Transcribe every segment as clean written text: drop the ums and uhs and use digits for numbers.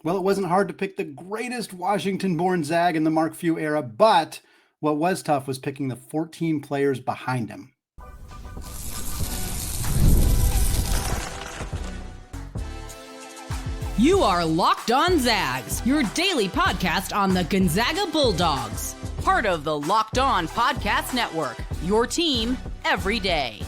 Well, it wasn't hard to pick the greatest Washington-born Zag in the Mark Few era, but what was tough was picking the 14 players behind him. You are Locked On Zags, your daily podcast on the Gonzaga Bulldogs. Part of the Locked On Podcast Network, your team every day.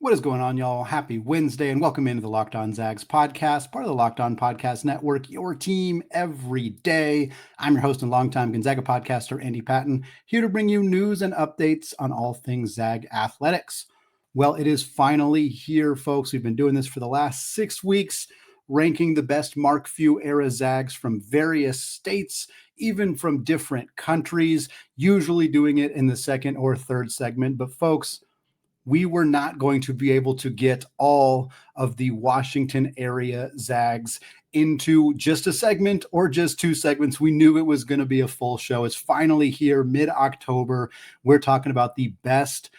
What is going on, y'all? Happy Wednesday, and welcome into the Locked On Zags podcast, part of the Locked On Podcast Network, your team every day. I'm your host and longtime Gonzaga podcaster, Andy Patton, here to bring you news and updates on all things Zag athletics. Well, it is finally here, folks. We've been doing this for the last 6 weeks, ranking the best Mark Few era Zags from various states, even from different countries, usually doing it in the second or third segment. But folks, we were not going to be able to get all of the Washington area Zags into just a segment or just 2 segments. We knew it was going to be a full show. It's finally here, mid-October. We're talking about the best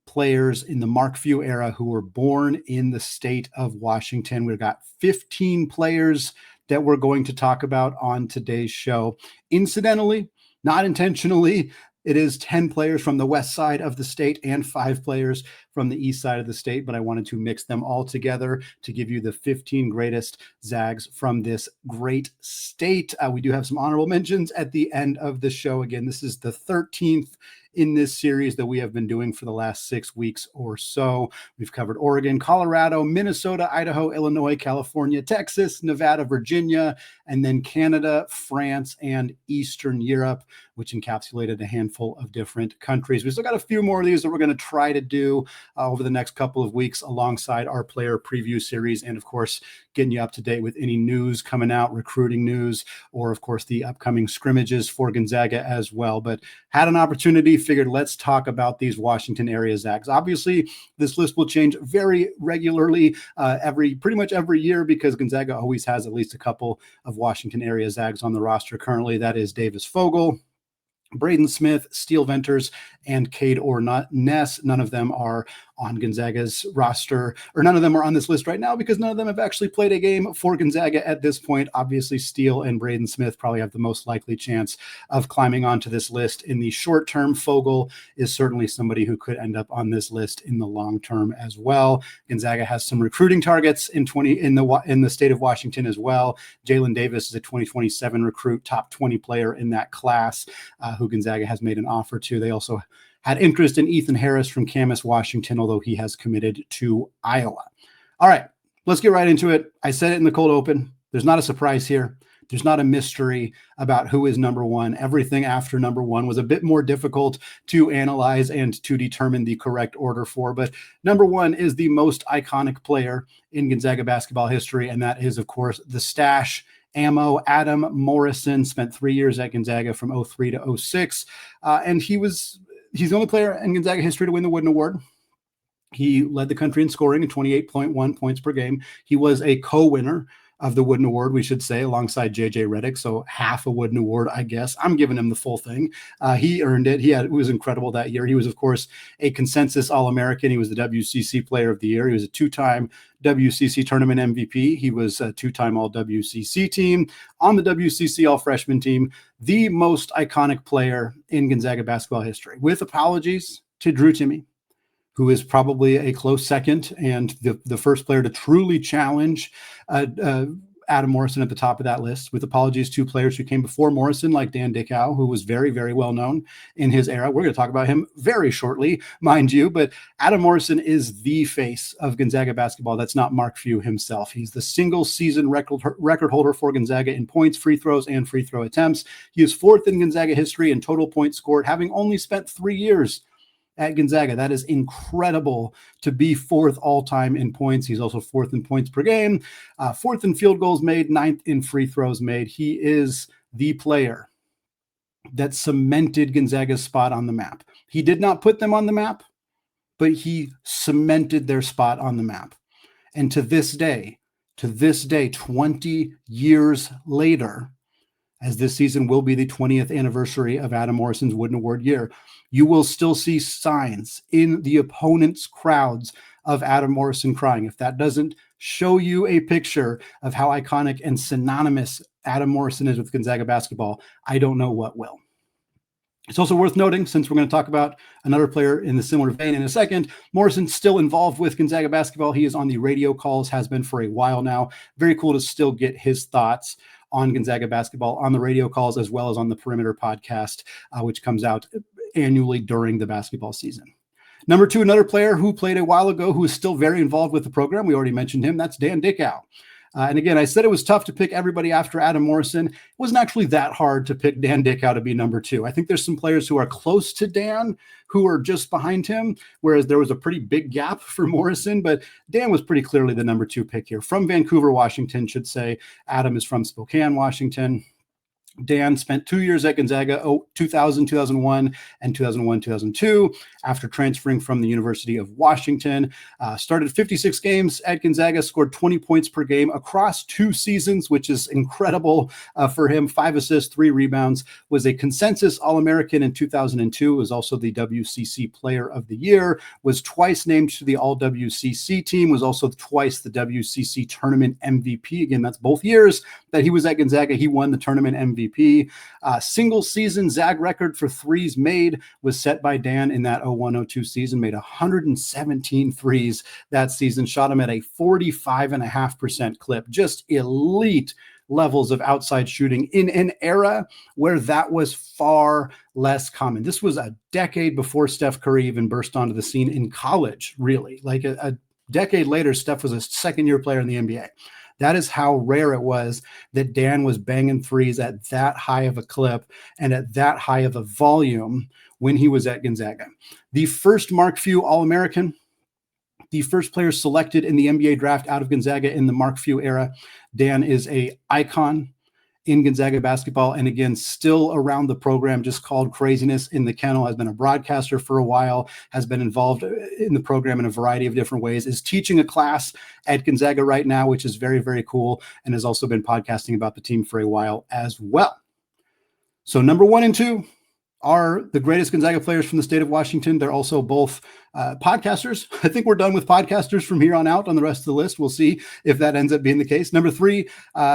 players in the Mark Few era who were born in the state of Washington. We've got 15 players that we're going to talk about on today's show. Incidentally, not intentionally, it is 10 players from the west side of the state and 5 players from the east side of the state, but I wanted to mix them all together to give you the 15 greatest Zags from this great state. We do have some honorable mentions at the end of the show. Again, this is the 13th in this series that we have been doing for the last 6 weeks or so. We've covered Oregon, Colorado, Minnesota, Idaho, Illinois, California, Texas, Nevada, Virginia, and then Canada, France, and Eastern Europe, which encapsulated a handful of different countries. We still got a few more of these that we're going to try to do over the next couple of weeks alongside our player preview series. And of course, getting you up to date with any news coming out, recruiting news, or of course the upcoming scrimmages for Gonzaga as well. But had an opportunity, figured let's talk about these Washington area Zags. Obviously, this list will change very regularly pretty much every year, because Gonzaga always has at least a couple of Washington area Zags on the roster currently. That is Davis Fogel, Braden Smith, Steele Venters, and Cade Ness. None of them are on Gonzaga's roster, or none of them are on this list right now because none of them have actually played a game for Gonzaga at this point. Obviously, Steele and Braden Smith probably have the most likely chance of climbing onto this list in the short term. Fogel is certainly somebody who could end up on this list in the long term as well. Gonzaga has some recruiting targets in the state of Washington as well. Jalen Davis is a 2027 recruit, top 20 player in that class, who Gonzaga has made an offer to. They also had interest in Ethan Harris from Camas, Washington, although he has committed to Iowa. All right, let's get right into it. I said it in the cold open. There's not a surprise here. There's not a mystery about who is number one. Everything after number one was a bit more difficult to analyze and to determine the correct order for. But number one is the most iconic player in Gonzaga basketball history, and that is, of course, the stash ammo. Adam Morrison spent 3 years at Gonzaga from 03 to 06, and he's the only player in Gonzaga history to win the Wooden Award. He led the country in scoring at 28.1 points per game. He was a co-winner of the Wooden Award, we should say, alongside J.J. Redick. So half a Wooden Award, I guess. I'm giving him the full thing. He earned it. It was incredible that year. He was, of course, a consensus All-American. He was the WCC Player of the Year. He was a 2-time WCC Tournament MVP. He was a 2-time All-WCC team, on the WCC All-Freshman team, the most iconic player in Gonzaga basketball history. With apologies to Drew Timme, who is probably a close second and the first player to truly challenge Adam Morrison at the top of that list. With apologies to players who came before Morrison, like Dan Dickau, who was very, very well known in his era. We're going to talk about him very shortly, mind you, but Adam Morrison is the face of Gonzaga basketball. That's not Mark Few himself. He's the single season record holder for Gonzaga in points, free throws, and free throw attempts. He is 4th in Gonzaga history in total points scored, having only spent 3 years at Gonzaga. That is incredible to be 4th all-time in points. He's also 4th in points per game, 4th in field goals made, 9th in free throws made. He is the player that cemented Gonzaga's spot on the map. He did not put them on the map, but he cemented their spot on the map. And to this day, 20 years later, as this season will be the 20th anniversary of Adam Morrison's Wooden Award year. You will still see signs in the opponent's crowds of Adam Morrison crying. If that doesn't show you a picture of how iconic and synonymous Adam Morrison is with Gonzaga basketball, I don't know what will. It's also worth noting, since we're going to talk about another player in the similar vein in a second, Morrison's still involved with Gonzaga basketball. He is on the radio calls, has been for a while now. Very cool to still get his thoughts on Gonzaga basketball on the radio calls, as well as on the Perimeter podcast, which comes out annually during the basketball season. Number two, another player who played a while ago, who is still very involved with the program. We already mentioned him. That's Dan Dickau. And again, I said it was tough to pick everybody after Adam Morrison. It wasn't actually that hard to pick Dan Dickau to be number two. I think there's some players who are close to Dan who are just behind him, whereas there was a pretty big gap for Morrison, but Dan was pretty clearly the number two pick here. From Vancouver, Washington, should say. Adam is from Spokane, Washington. Dan spent 2 years at Gonzaga, 2000, 2001, and 2001, 2002, after transferring from the University of Washington. Started 56 games at Gonzaga, scored 20 points per game across 2 seasons, which is incredible for him. 5 assists, 3 rebounds, was a consensus All-American in 2002, was also the WCC Player of the Year, was twice named to the All-WCC team, was also twice the WCC Tournament MVP. Again, that's both years that he was at Gonzaga. He won the tournament MVP. Single season Zag record for threes made was set by Dan in that 01-02 season, made 117 threes that season, shot him at a 45.5% clip, just elite levels of outside shooting in an era where that was far less common. This was a decade before Steph Curry even burst onto the scene in college, really. Like a decade later, Steph was a second-year player in the NBA. That is how rare it was that Dan was banging threes at that high of a clip and at that high of a volume when he was at Gonzaga. The first Mark Few All-American, the first player selected in the NBA draft out of Gonzaga in the Mark Few era. Dan is an icon in Gonzaga basketball, and again, still around the program, just called craziness in the kennel, has been a broadcaster for a while, has been involved in the program in a variety of different ways, is teaching a class at Gonzaga right now, which is very, very cool, and has also been podcasting about the team for a while as well. So number 1 and 2 are the greatest Gonzaga players from the state of Washington. They're also both podcasters. I think we're done with podcasters from here on out on the rest of the list. We'll see if that ends up being the case. Number 3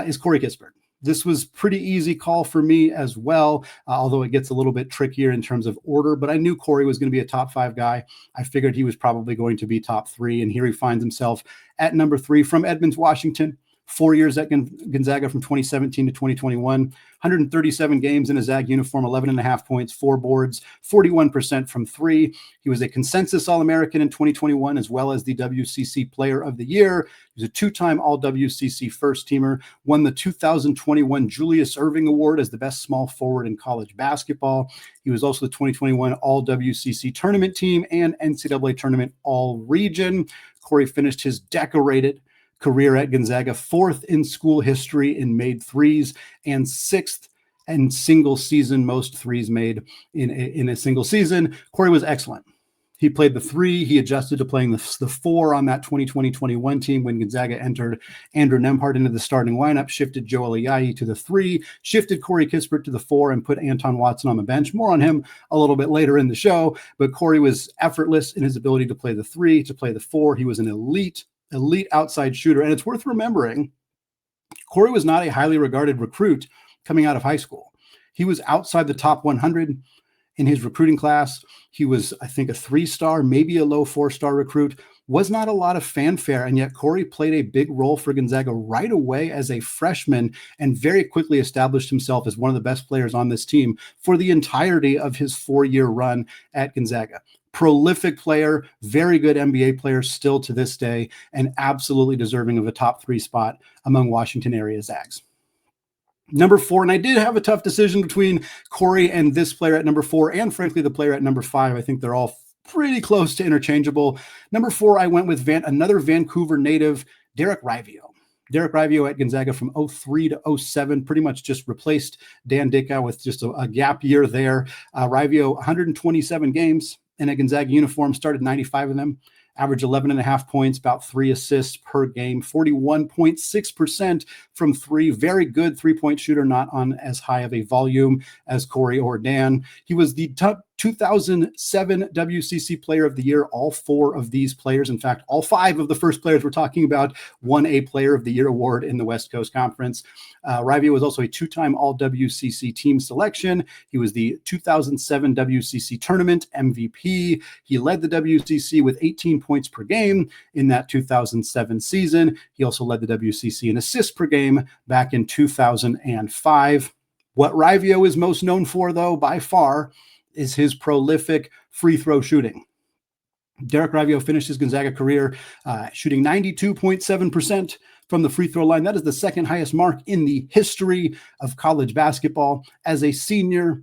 is Corey Kispert. This was pretty easy call for me as well, although it gets a little bit trickier in terms of order, but I knew Corey was going to be a top 5 guy. I figured he was probably going to be top 3, and here he finds himself at number 3 from Edmonds, Washington. 4 years at Gonzaga from 2017 to 2021, 137 games in a Zag uniform, 11.5 points, 4 boards, 41% from 3. He was a consensus All-American in 2021, as well as the WCC Player of the Year. He was a 2-time All-WCC first-teamer, won the 2021 Julius Erving Award as the best small forward in college basketball. He was also the 2021 All-WCC Tournament Team and NCAA Tournament All-Region. Corey finished his decorated career at Gonzaga 4th in school history in made threes and 6th in single season most threes made in a single season. Corey was excellent. He played the 3. He adjusted to playing the 4 on that 2020-21 team when Gonzaga entered Andrew Nembhard into the starting lineup, shifted Joel Ayayi to the 3, shifted Corey Kispert to the 4, and put Anton Watson on the bench. More on him a little bit later in the show, but Corey was effortless in his ability to play the 3, to play the 4. He was an elite outside shooter. And it's worth remembering, Corey was not a highly regarded recruit coming out of high school. He was outside the top 100 in his recruiting class. He was, I think, a 3-star, maybe a low 4-star recruit. Was not a lot of fanfare, and yet Corey played a big role for Gonzaga right away as a freshman and very quickly established himself as one of the best players on this team for the entirety of his 4-year run at Gonzaga. Prolific player, very good NBA player still to this day, and absolutely deserving of a top 3 spot among Washington area Zags. Number 4, and I did have a tough decision between Corey and this player at number 4, and frankly, the player at number 5. I think they're all pretty close to interchangeable. Number 4, I went with another Vancouver native, Derek Raivio. Derek Raivio at Gonzaga from 03 to 07, pretty much just replaced Dan Dickau with just a gap year there. Raivio, 127 games in a Gonzaga uniform, started 95 of them. averaged 11.5 points, about 3 assists per game, 41.6% from three. Very good three-point shooter, not on as high of a volume as Corey or Dan. He was the 2007 WCC Player of the Year. All four of these players, in fact, all five of the first players we're talking about, won a Player of the Year award in the West Coast Conference. Raivio was also a two-time All-WCC team selection. He was the 2007 WCC Tournament MVP. He led the WCC with 18 points per game in that 2007 season. He also led the WCC in assists per game back in 2005. What Raivio is most known for, though, by far, is his prolific free throw shooting. Derek Raivio finished his Gonzaga career shooting 92.7% from the free throw line. That is the second highest mark in the history of college basketball. As a senior,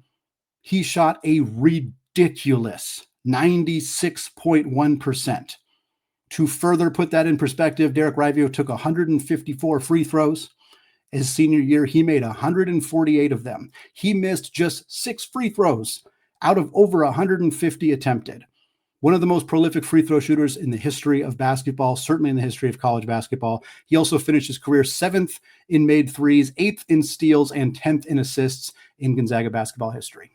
he shot a ridiculous 96.1%. To further put that in perspective, Derek Raivio took 154 free throws. His senior year, he made 148 of them. He missed just 6 free throws out of over 150 attempted. One of the most prolific free throw shooters in the history of basketball, certainly in the history of college basketball. He also finished his career 7th in made threes, 8th in steals, and 10th in assists in Gonzaga basketball history.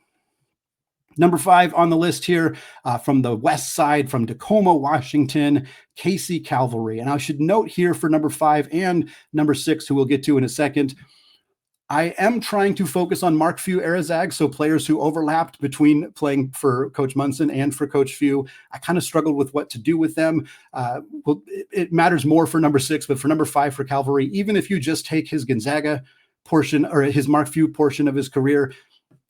Number 5 on the list here, from the west side, from Tacoma, Washington, Casey Calvary. And I should note here for number 5 and number 6, who we'll get to in a second, I am trying to focus on Mark Few era Zags, so players who overlapped between playing for Coach Munson and for Coach Few. I kind of struggled with what to do with them. It matters more for number 6, but for number 5 for Calvary, even if you just take his Gonzaga portion or his Mark Few portion of his career,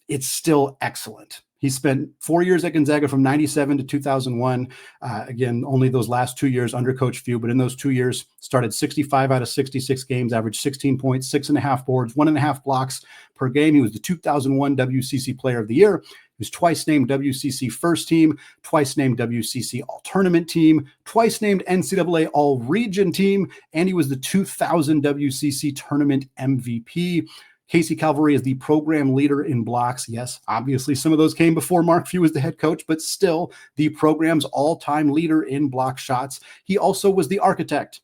it's still excellent. He spent 4 years at Gonzaga from 97 to 2001. Again, only those last 2 years under Coach Few, but in those 2 years, started 65 out of 66 games, averaged 16 points, 6.5 boards, 1.5 blocks per game. He was the 2001 WCC Player of the Year. He was twice named WCC First Team, twice named WCC All-Tournament Team, twice named NCAA All-Region Team, and he was the 2000 WCC Tournament MVP. Casey Calvary is the program leader in blocks. Yes, obviously some of those came before Mark Few was the head coach, but still the program's all-time leader in block shots. He also was the architect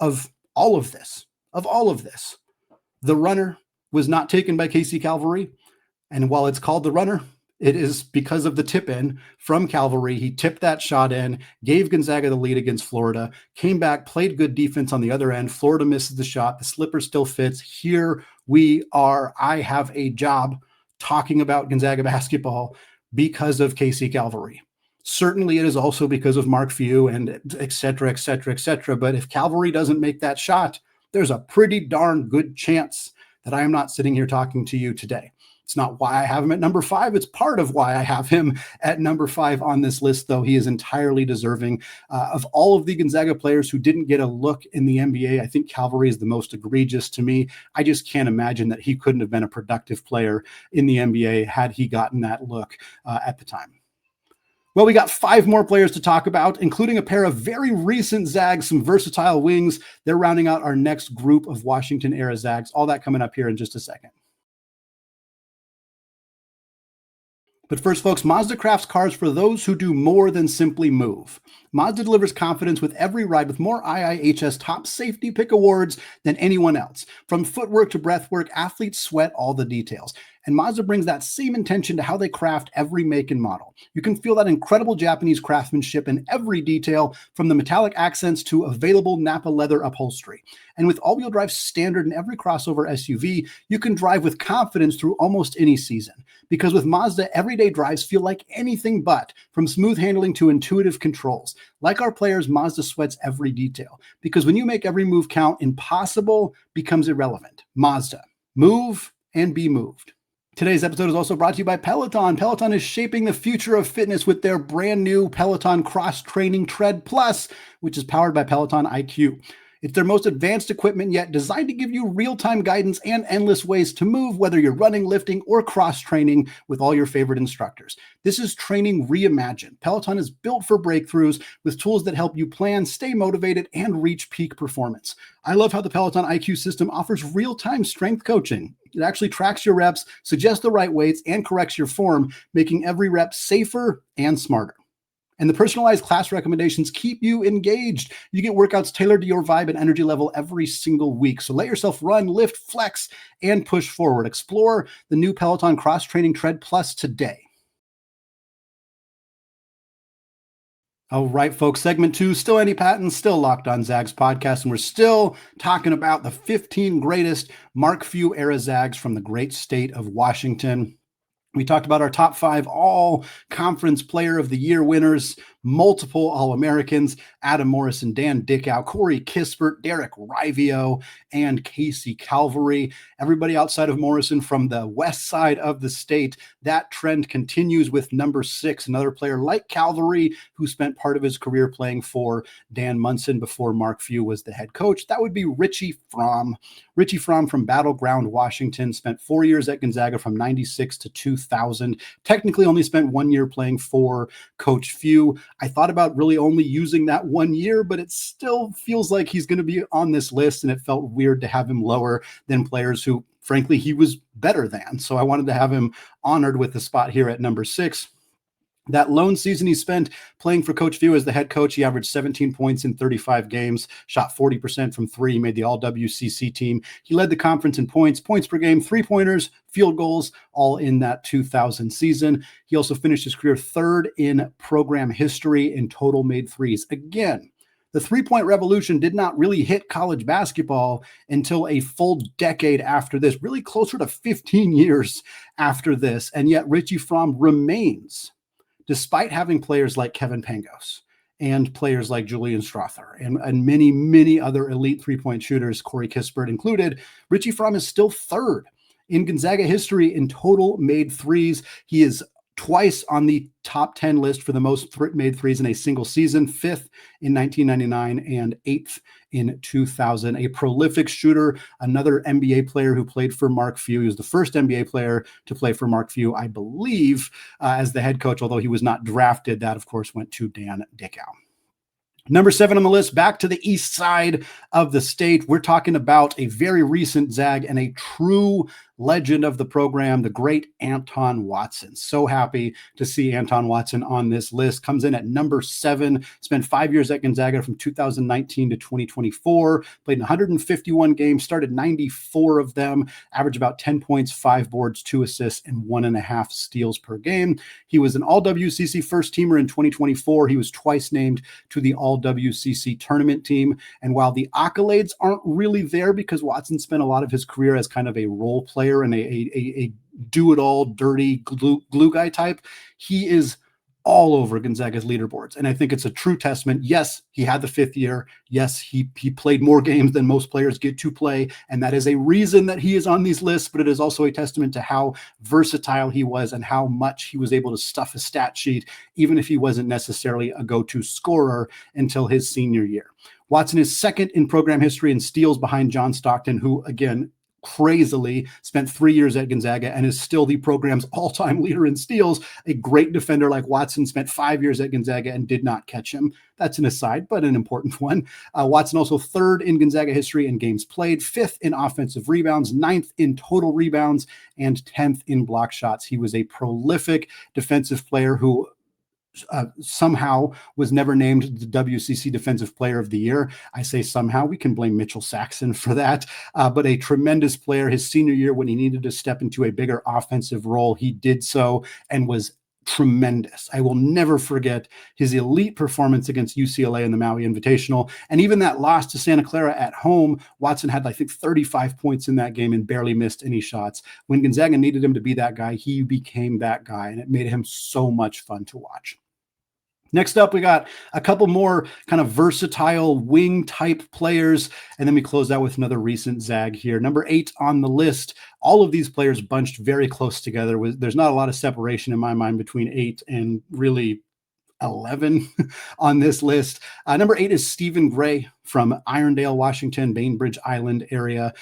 of all of this, The runner was not taken by Casey Calvary, and while it's called the runner, it is because of the tip in from Calvary. He tipped that shot in, gave Gonzaga the lead against Florida, came back, played good defense on the other end. Florida misses the shot. The slipper still fits. Here we are. I have a job talking about Gonzaga basketball because of Casey Calvary. Certainly it is also because of Mark Few and et cetera, et cetera, et cetera. But if Calvary doesn't make that shot, there's a pretty darn good chance that I am not sitting here talking to you today. It's not why I have him at number 5. It's part of why I have him at number 5 on this list, though. He is entirely deserving. Of all of the Gonzaga players who didn't get a look in the NBA, I think Calvary is the most egregious to me. I just can't imagine that he couldn't have been a productive player in the NBA had he gotten that look at the time. Well, we got 5 more players to talk about, including a pair of very recent Zags, some versatile wings. They're rounding out our next group of Washington-era Zags. All that coming up here in just a second. But first, folks, Mazda crafts cars for those who do more than simply move. Mazda delivers confidence with every ride with more IIHS top safety pick awards than anyone else. From footwork to breathwork, athletes sweat all the details. And Mazda brings that same intention to how they craft every make and model. You can feel that incredible Japanese craftsmanship in every detail, from the metallic accents to available Nappa leather upholstery. And with all-wheel drive standard in every crossover SUV, you can drive with confidence through almost any season. Because with Mazda, everyday drives feel like anything but, from smooth handling to intuitive controls. Like our players, Mazda sweats every detail. Because when you make every move count, impossible becomes irrelevant. Mazda. Move and be moved. Today's episode is also brought to you by Peloton. Peloton is shaping the future of fitness with their brand new Peloton Cross Training Tread Plus, which is powered by Peloton IQ. It's their most advanced equipment yet, designed to give you real-time guidance and endless ways to move, whether you're running, lifting, or cross-training with all your favorite instructors. This is training reimagined. Peloton is built for breakthroughs with tools that help you plan, stay motivated, and reach peak performance. I love how the Peloton IQ system offers real-time strength coaching. It actually tracks your reps, suggests the right weights, and corrects your form, making every rep safer and smarter. And the personalized class recommendations keep you engaged. You get workouts tailored to your vibe and energy level every single week. So let yourself run, lift, flex, and push forward. Explore the new Peloton Cross Training Tread Plus today. All right, folks, segment 2, still Andy Patton, still Locked On Zags podcast, and we're still talking about the 15 greatest Mark Few era Zags from the great state of Washington. We talked about our top 5 all-conference player of the year winners, multiple All-Americans, Adam Morrison, Dan Dickau, Corey Kispert, Derek Raivio, and Casey Calvary. Everybody outside of Morrison from the west side of the state. That trend continues with number 6, another player like Calvary, who spent part of his career playing for Dan Munson before Mark Few was the head coach. That would be Richie Fromm. Richie Fromm from Battleground, Washington, spent 4 years at Gonzaga from 96 to 2000. Technically only spent 1 year playing for Coach Few. I thought about really only using that 1 year, but it still feels like he's going to be on this list, and it felt weird to have him lower than players who, frankly, he was better than. So I wanted to have him honored with the spot here at number 6. That lone season he spent playing for Coach Few as the head coach, he averaged 17 points in 35 games, shot 40% from 3, made the All-WCC team. He led the conference in points per game, three-pointers, field goals, all in that 2000 season. He also finished his career 3rd in program history in total made threes. Again, the three-point revolution did not really hit college basketball until a full decade after this, really closer to 15 years after this. And yet Richie Fromm remains, despite having players like Kevin Pangos and players like Julian Strother and many, many other elite three-point shooters, Corey Kispert included, Richie Fromm is still 3rd in Gonzaga history in total made threes. He is twice on the top 10 list for the most made threes in a single season, 5th in 1999 and 8th in 2000. A prolific shooter, another NBA player who played for Mark Few. He was the first NBA player to play for Mark Few, I believe, as the head coach, although he was not drafted. That, of course, went to Dan Dickau. Number 7 on the list, back to the east side of the state. We're talking about a very recent Zag and a true legend of the program, the great Anton Watson. So happy to see Anton Watson on this list. Comes in at number 7, spent 5 years at Gonzaga from 2019 to 2024, played in 151 games, started 94 of them, averaged about 10 points, 5 boards, 2 assists, and 1.5 steals per game. He was an All-WCC first teamer in 2024. He was twice named to the All-WCC tournament team. And while the accolades aren't really there because Watson spent a lot of his career as kind of a role player and a do-it-all dirty glue guy type, he is all over Gonzaga's leaderboards. And I think it's a true testament. Yes, he had the 5th year. Yes, he played more games than most players get to play. And that is a reason that he is on these lists, but it is also a testament to how versatile he was and how much he was able to stuff a stat sheet, even if he wasn't necessarily a go-to scorer until his senior year. Watson is 2nd in program history in steals behind John Stockton, who, again, crazily spent 3 years at Gonzaga and is still the program's all-time leader in steals. A great defender like Watson spent 5 years at Gonzaga and did not catch him. That's an aside, but an important one. Watson also 3rd in Gonzaga history in games played, 5th in offensive rebounds, 9th in total rebounds, and 10th in block shots. He was a prolific defensive player who somehow was never named the WCC Defensive Player of the Year. I say somehow, we can blame Mitchell Saxon for that, but a tremendous player. His senior year, when he needed to step into a bigger offensive role, he did so and was tremendous. I will never forget his elite performance against UCLA in the Maui Invitational. And even that loss to Santa Clara at home, Watson had, I think, 35 points in that game and barely missed any shots. When Gonzaga needed him to be that guy, he became that guy, and it made him so much fun to watch. Next up, we got a couple more kind of versatile wing type players, and then we close out with another recent Zag here. Number 8 on the list. All of these players bunched very close together. There's not a lot of separation in my mind between 8 and really 11 on this list. Number 8 is Stephen Gray from Irondale, Washington, Bainbridge Island area.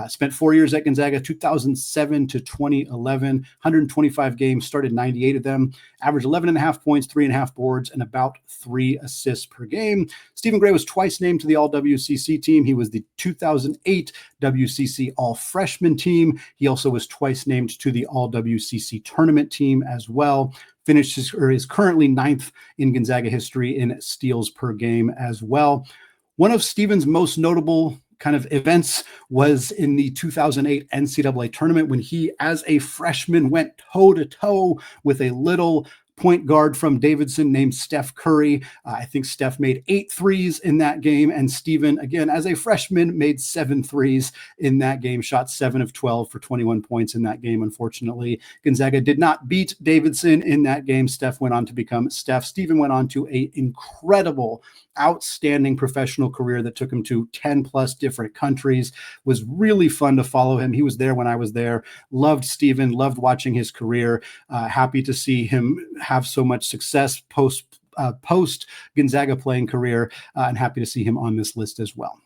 Spent 4 years at Gonzaga, 2007 to 2011, 125 games, started 98 of them, averaged 11.5 points, 3.5 boards, and about 3 assists per game. Stephen Gray was twice named to the All-WCC team. He was the 2008 WCC All-Freshman team. He also was twice named to the All-WCC tournament team as well. is currently ninth in Gonzaga history in steals per game as well. One of Steven's most notable kind of events was in the 2008 NCAA tournament when he, as a freshman, went toe-to-toe with a little point guard from Davidson named Steph Curry. I think Steph made 8 threes in that game, and Steven, again, as a freshman, made 7 threes in that game, shot 7 of 12 for 21 points in that game. Unfortunately, Gonzaga did not beat Davidson in that game. Steph went on to become Steph. Steven went on to an incredible, outstanding professional career that took him to 10 plus different countries. Was really fun to follow him. He was there when I was there. Loved Steven, loved watching his career. Happy to see him have so much success post Gonzaga playing career, and happy to see him on this list as well.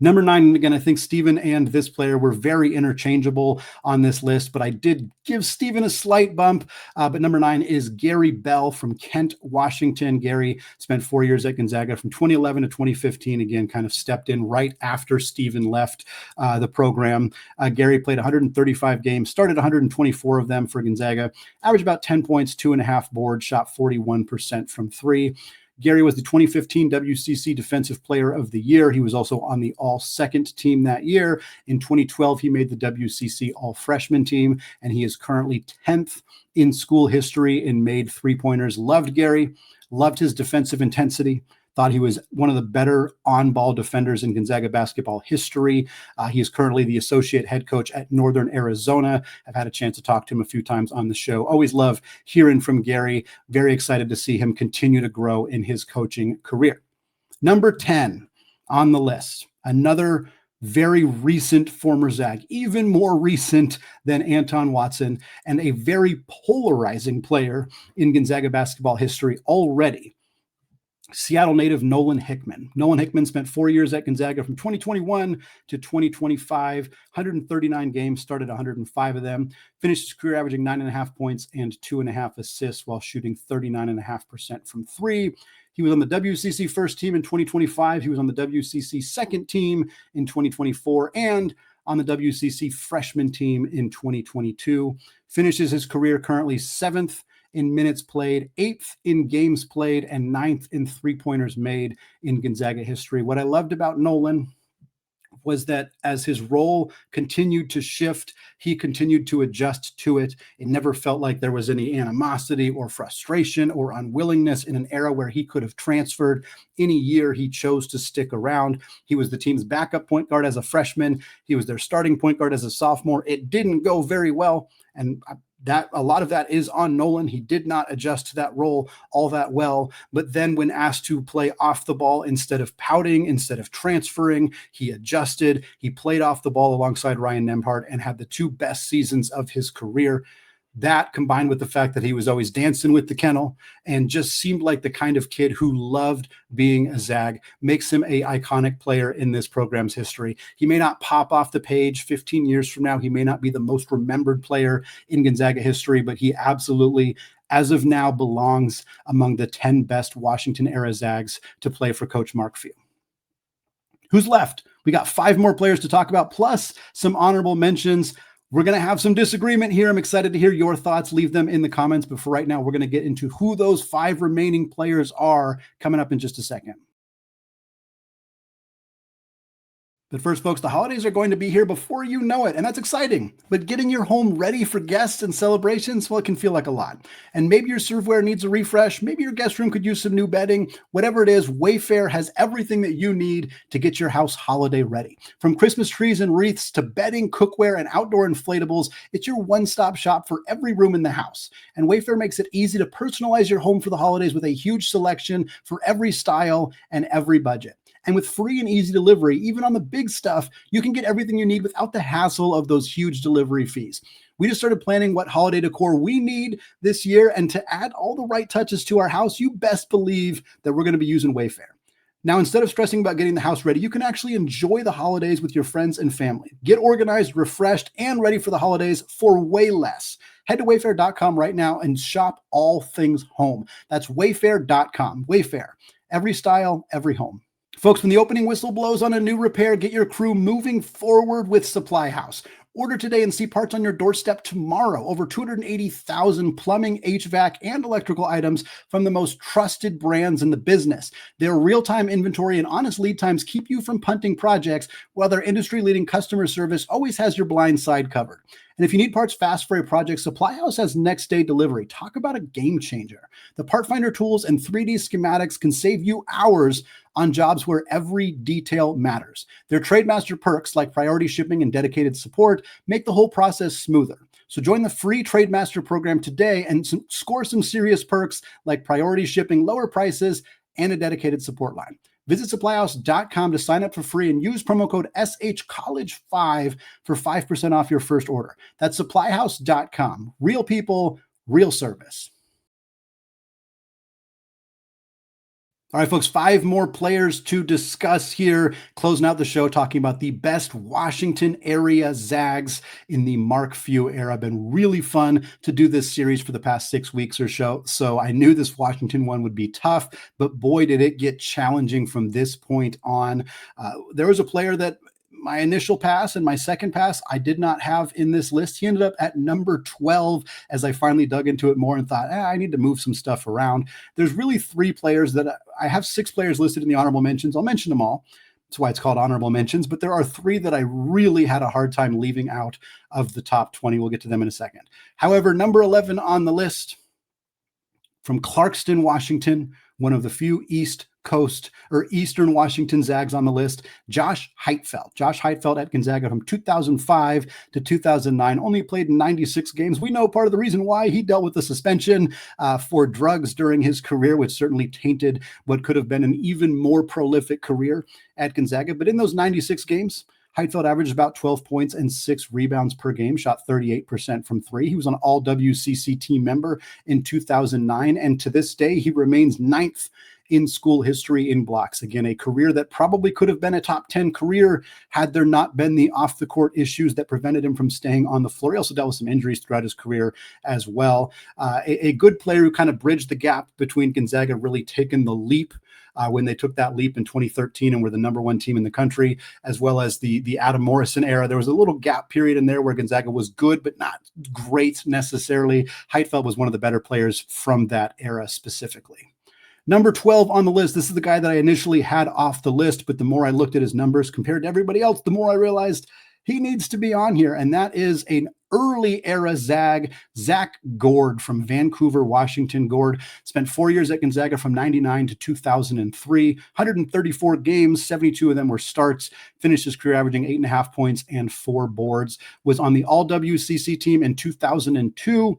Number 9, and again, I think Steven and this player were very interchangeable on this list, but I did give Steven a slight bump. But number 9 is Gary Bell from Kent, Washington. Gary spent 4 years at Gonzaga from 2011 to 2015. Again, kind of stepped in right after Steven left the program. Gary played 135 games, started 124 of them for Gonzaga, averaged about 10 points, 2.5 boards, shot 41% from 3. Gary was the 2015 WCC Defensive Player of the Year. He was also on the All-Second team that year. In 2012, he made the WCC All-Freshman team, and he is currently 10th in school history in made three-pointers. Loved Gary, loved his defensive intensity. Thought he was one of the better on-ball defenders in Gonzaga basketball history. He is currently the associate head coach at Northern Arizona. I've had a chance to talk to him a few times on the show. Always love hearing from Gary. Very excited to see him continue to grow in his coaching career. Number 10 on the list, another very recent former Zag, even more recent than Anton Watson, and a very polarizing player in Gonzaga basketball history already. Seattle native Nolan Hickman. Nolan Hickman spent 4 years at Gonzaga from 2021 to 2025, 139 games, started 105 of them, finished his career averaging 9.5 points and 2.5 assists while shooting 39.5% from 3. He was on the WCC first team in 2025. He was on the WCC second team in 2024 and on the WCC freshman team in 2022. Finishes his career currently 7th in minutes played, 8th in games played, and 9th in three-pointers made in Gonzaga history. What I loved about Nolan was that as his role continued to shift, he continued to adjust to it. It never felt like there was any animosity or frustration or unwillingness in an era where he could have transferred. Any year he chose to stick around. He was the team's backup point guard as a freshman. He was their starting point guard as a sophomore. It didn't go very well, and that a lot of that is on Nolan. He did not adjust to that role all that well. But then when asked to play off the ball, instead of pouting, instead of transferring, he adjusted. He played off the ball alongside Ryan Nembhard and had the 2 best seasons of his career. That, combined with the fact that he was always dancing with the kennel and just seemed like the kind of kid who loved being a Zag, makes him an iconic player in this program's history. He may not pop off the page 15 years from now. He may not be the most remembered player in Gonzaga history, but he absolutely, as of now, belongs among the 10 best Washington-era Zags to play for Coach Mark Few. Who's left? We got 5 more players to talk about, plus some honorable mentions. We're going to have some disagreement here. I'm excited to hear your thoughts. Leave them in the comments. But for right now, we're going to get into who those 5 remaining players are coming up in just a second. But first, folks, the holidays are going to be here before you know it, and that's exciting. But getting your home ready for guests and celebrations, well, it can feel like a lot. And maybe your serveware needs a refresh. Maybe your guest room could use some new bedding. Whatever it is, Wayfair has everything that you need to get your house holiday ready. From Christmas trees and wreaths to bedding, cookware, and outdoor inflatables, it's your one-stop shop for every room in the house. And Wayfair makes it easy to personalize your home for the holidays with a huge selection for every style and every budget. And with free and easy delivery, even on the big stuff, you can get everything you need without the hassle of those huge delivery fees. We just started planning what holiday decor we need this year, and to add all the right touches to our house, you best believe that we're going to be using Wayfair. Now, instead of stressing about getting the house ready, you can actually enjoy the holidays with your friends and family. Get organized, refreshed, and ready for the holidays for way less. Head to wayfair.com right now and shop all things home. That's wayfair.com. Wayfair, every style, every home. Folks, when the opening whistle blows on a new repair, get your crew moving forward with Supply House. Order today and see parts on your doorstep tomorrow. Over 280,000 plumbing, HVAC, and electrical items from the most trusted brands in the business. Their real-time inventory and honest lead times keep you from punting projects, while their industry-leading customer service always has your blind side covered. And if you need parts fast for a project, Supply House has next-day delivery. Talk about a game changer. The part finder tools and 3D schematics can save you hours on jobs where every detail matters. Their Trademaster perks like priority shipping and dedicated support make the whole process smoother. So join the free Trademaster program today and score some serious perks like priority shipping, lower prices, and a dedicated support line. Visit supplyhouse.com to sign up for free and use promo code SHCollege5 for 5% off your first order. That's supplyhouse.com. Real people, real service. All right, folks, 5 more players to discuss here. Closing out the show, talking about the best Washington area Zags in the Mark Few era. Been really fun to do this series for the past 6 weeks or so. I knew this Washington one would be tough, but boy, did it get challenging from this point on. There was a player that my initial pass and my second pass I did not have in this list. He ended up at number 12 as I finally dug into it more and thought, I need to move some stuff around. There's really 3 players that I have 6 players listed in the honorable mentions. I'll mention them all. That's why it's called honorable mentions, but there are 3 that I really had a hard time leaving out of the top 20. We'll get to them in a second. However, number 11 on the list from Clarkston, Washington, one of the few Eastern Washington Zags on the list, Josh Heitfeld. Josh Heitfeld at Gonzaga from 2005 to 2009, only played 96 games. We know part of the reason why. He dealt with the suspension for drugs during his career, which certainly tainted what could have been an even more prolific career at Gonzaga. But in those 96 games, Heitfeld averaged about 12 points and 6 rebounds per game, shot 38% from 3. He was an all-WCC team member in 2009, and to this day, he remains 9th in school history in blocks. Again, a career that probably could have been a top 10 career had there not been the off-the-court issues that prevented him from staying on the floor. He also dealt with some injuries throughout his career as well. A good player who kind of bridged the gap between Gonzaga really taking the leap when they took that leap in 2013 and were the number 1 team in the country, as well as the Adam Morrison era. There was a little gap period in there where Gonzaga was good, but not great necessarily. Heitfeld was one of the better players from that era specifically. Number 12 on the list, this is the guy that I initially had off the list, but the more I looked at his numbers compared to everybody else, the more I realized he needs to be on here, and that is an early era Zag, Zach Gord from Vancouver, Washington. Gord spent 4 years at Gonzaga from 99 to 2003, 134 games, 72 of them were starts, finished his career averaging 8.5 points and 4 boards, was on the all-WCC team in 2002,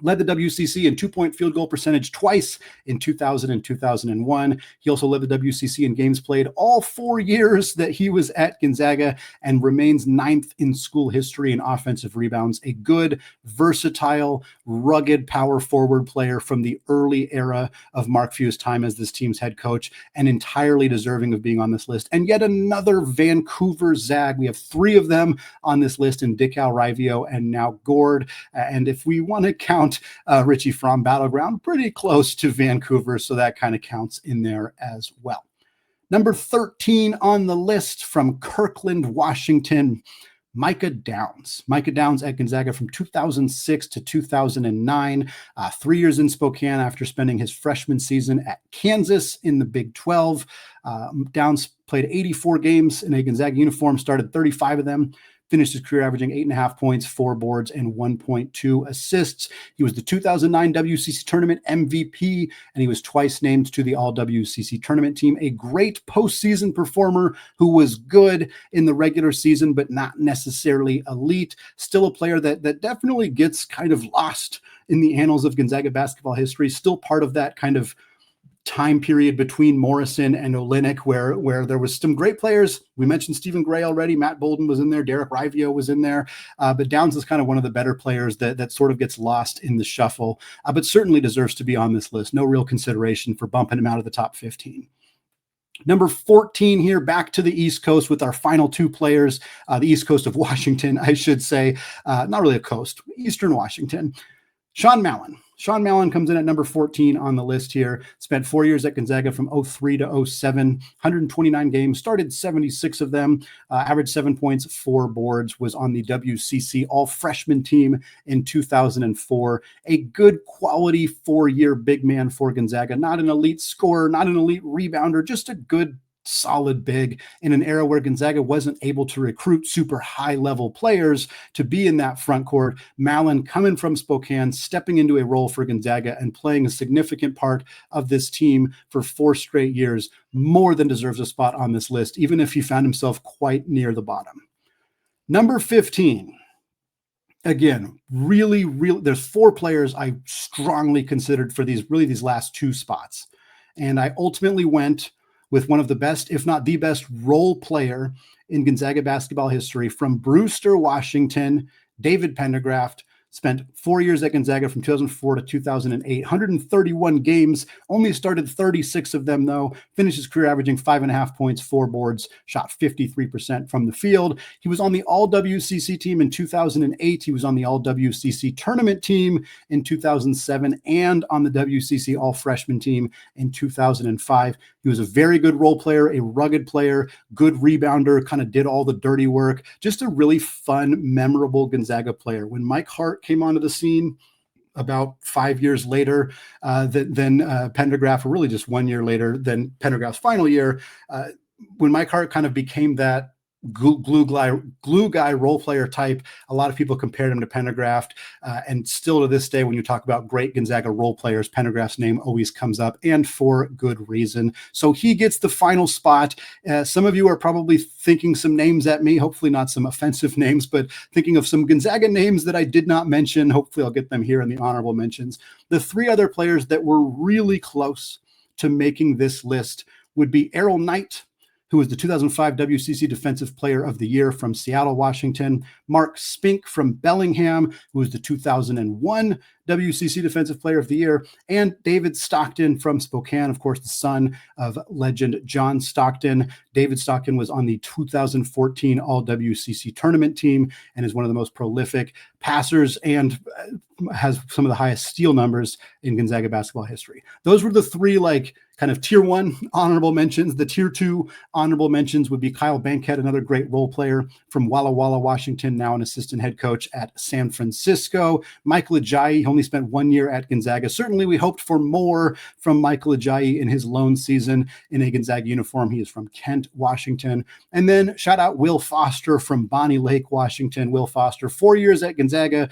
led the WCC in 2-point field goal percentage twice in 2000 and 2001. He also led the WCC in games played all 4 years that he was at Gonzaga and remains 9th in school history in offensive rebounds. A good, versatile, rugged power forward player from the early era of Mark Few's time as this team's head coach, and entirely deserving of being on this list. And yet another Vancouver Zag. We have 3 of them on this list in Dickau, Raivio, and now Gord. And if we want to count Richie from Battleground, pretty close to Vancouver, so that kind of counts in there as well. Number 13 on the list from Kirkland, Washington, Micah Downs. Micah Downs at Gonzaga from 2006 to 2009, 3 years in Spokane after spending his freshman season at Kansas in the Big 12. Downs played 84 games in a Gonzaga uniform, started 35 of them, finished his career averaging 8.5 points, 4 boards, and 1.2 assists. He was the 2009 WCC Tournament MVP, and he was twice named to the All-WCC Tournament team. A great postseason performer who was good in the regular season, but not necessarily elite. Still a player that definitely gets kind of lost in the annals of Gonzaga basketball history. Still part of that kind of time period between Morrison and Olynyk where there was some great players. We mentioned Stephen Gray already. Matt Bolden was in there. Derek Raivio was in there. But Downs is kind of one of the better players that sort of gets lost in the shuffle, but certainly deserves to be on this list. No real consideration for bumping him out of the top 15. Number 14 here, back to the East Coast with our final 2 players, the East Coast of Washington, I should say. Not really a coast, Eastern Washington. Sean Mallon. Sean Mallon comes in at number 14 on the list here. Spent 4 years at Gonzaga from 03 to 07, 129 games, started 76 of them, averaged 7 points, 4 boards, was on the WCC all-freshman team in 2004. A good quality 4-year big man for Gonzaga. Not an elite scorer, not an elite rebounder, just a good solid big in an era where Gonzaga wasn't able to recruit super high level players to be in that front court. Mallon coming from Spokane, stepping into a role for Gonzaga and playing a significant part of this team for 4 straight years, more than deserves a spot on this list, even if he found himself quite near the bottom. Number 15. Again, really, there's 4 players I strongly considered for these last 2 spots. And I ultimately went with one of the best, if not the best, role player in Gonzaga basketball history from Brewster, Washington, David Pendergraft. Spent 4 years at Gonzaga from 2004 to 2008, 131 games, only started 36 of them though, finished his career averaging 5.5 points, 4 boards, shot 53% from the field. He was on the All-WCC team in 2008. He was on the All-WCC tournament team in 2007 and on the WCC All-Freshman team in 2005. He was a very good role player, a rugged player, good rebounder, kind of did all the dirty work. Just a really fun, memorable Gonzaga player. When Mike Hart came onto the scene about 5 years later than Pendergraft, or really just 1 year later than Pendergraft's final year, when Mike Hart kind of became that glue guy role player type, a lot of people compared him to Pendergraft, and still to this day when you talk about great Gonzaga role players, Pendergraft's name always comes up, and for good reason. So he gets the final spot. Some of you are probably thinking some names at me, hopefully not some offensive names, but thinking of some Gonzaga names that I did not mention. Hopefully I'll get them here in the honorable mentions. The 3 other players that were really close to making this list would be Errol Knight, who was the 2005 WCC Defensive Player of the Year from Seattle, Washington. Mark Spink from Bellingham, who was the 2001 WCC Defensive Player of the Year. And David Stockton from Spokane, of course, the son of legend John Stockton. David Stockton was on the 2014 All-WCC tournament team and is one of the most prolific passers and has some of the highest steal numbers in Gonzaga basketball history. Those were the 3 kind of tier 1 honorable mentions. The tier 2 honorable mentions would be Kyle Bankhead, another great role player from Walla Walla, Washington, now an assistant head coach at San Francisco. Michael Ajayi only spent 1 year at Gonzaga. Certainly we hoped for more from Michael Ajayi in his lone season in a Gonzaga uniform. He is from Kent, Washington. And then shout out Will Foster from Bonnie Lake, Washington. Will Foster, 4 years at Gonzaga,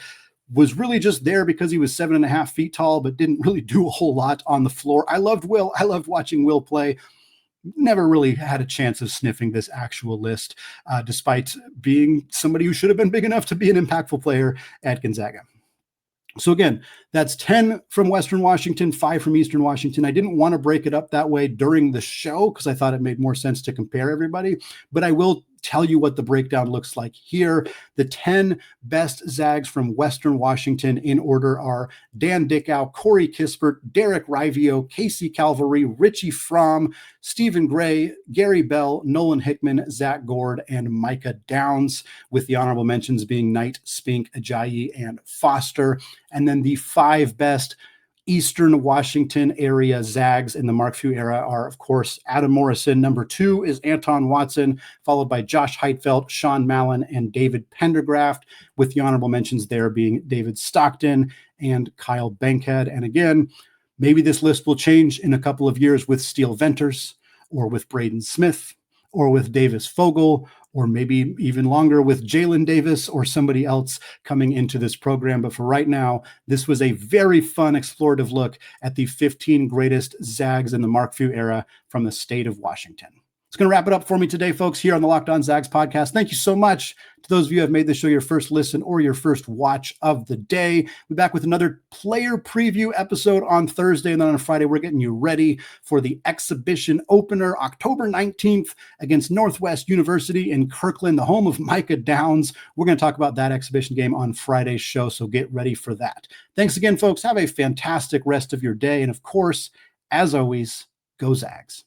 was really just there because he was 7.5 feet tall, but didn't really do a whole lot on the floor. I loved Will. I loved watching Will play. Never really had a chance of sniffing this actual list, despite being somebody who should have been big enough to be an impactful player at Gonzaga. So again, that's 10 from Western Washington, 5 from Eastern Washington. I didn't want to break it up that way during the show because I thought it made more sense to compare everybody, but I will tell you what the breakdown looks like here. The 10 best Zags from Western Washington in order are Dan Dickau, Corey Kispert, Derek Raivio, Casey Calvary, Richie Fromm, Stephen Gray, Gary Bell, Nolan Hickman, Zach Gord, and Micah Downs, with the honorable mentions being Knight, Spink, Ajayi, and Foster. And then the 5 best Eastern Washington area Zags in the Mark Few era are, of course, Adam Morrison. Number 2 is Anton Watson, followed by Josh Heitfeld, Sean Mallon, and David Pendergraft, with the honorable mentions there being David Stockton and Kyle Bankhead. And again, maybe this list will change in a couple of years with Steele Venters, or with Braden Smith, or with Davis Fogel, or maybe even longer with Jalen Davis or somebody else coming into this program. But for right now, this was a very fun explorative look at the 15 greatest Zags in the Mark Few era from the state of Washington. It's going to wrap it up for me today, folks, here on the Locked On Zags podcast. Thank you so much to those of you who have made this show your first listen or your first watch of the day. We'll be back with another player preview episode on Thursday, and then on Friday, we're getting you ready for the exhibition opener, October 19th, against Northwest University in Kirkland, the home of Micah Downs. We're going to talk about that exhibition game on Friday's show, so get ready for that. Thanks again, folks. Have a fantastic rest of your day, and of course, as always, go Zags.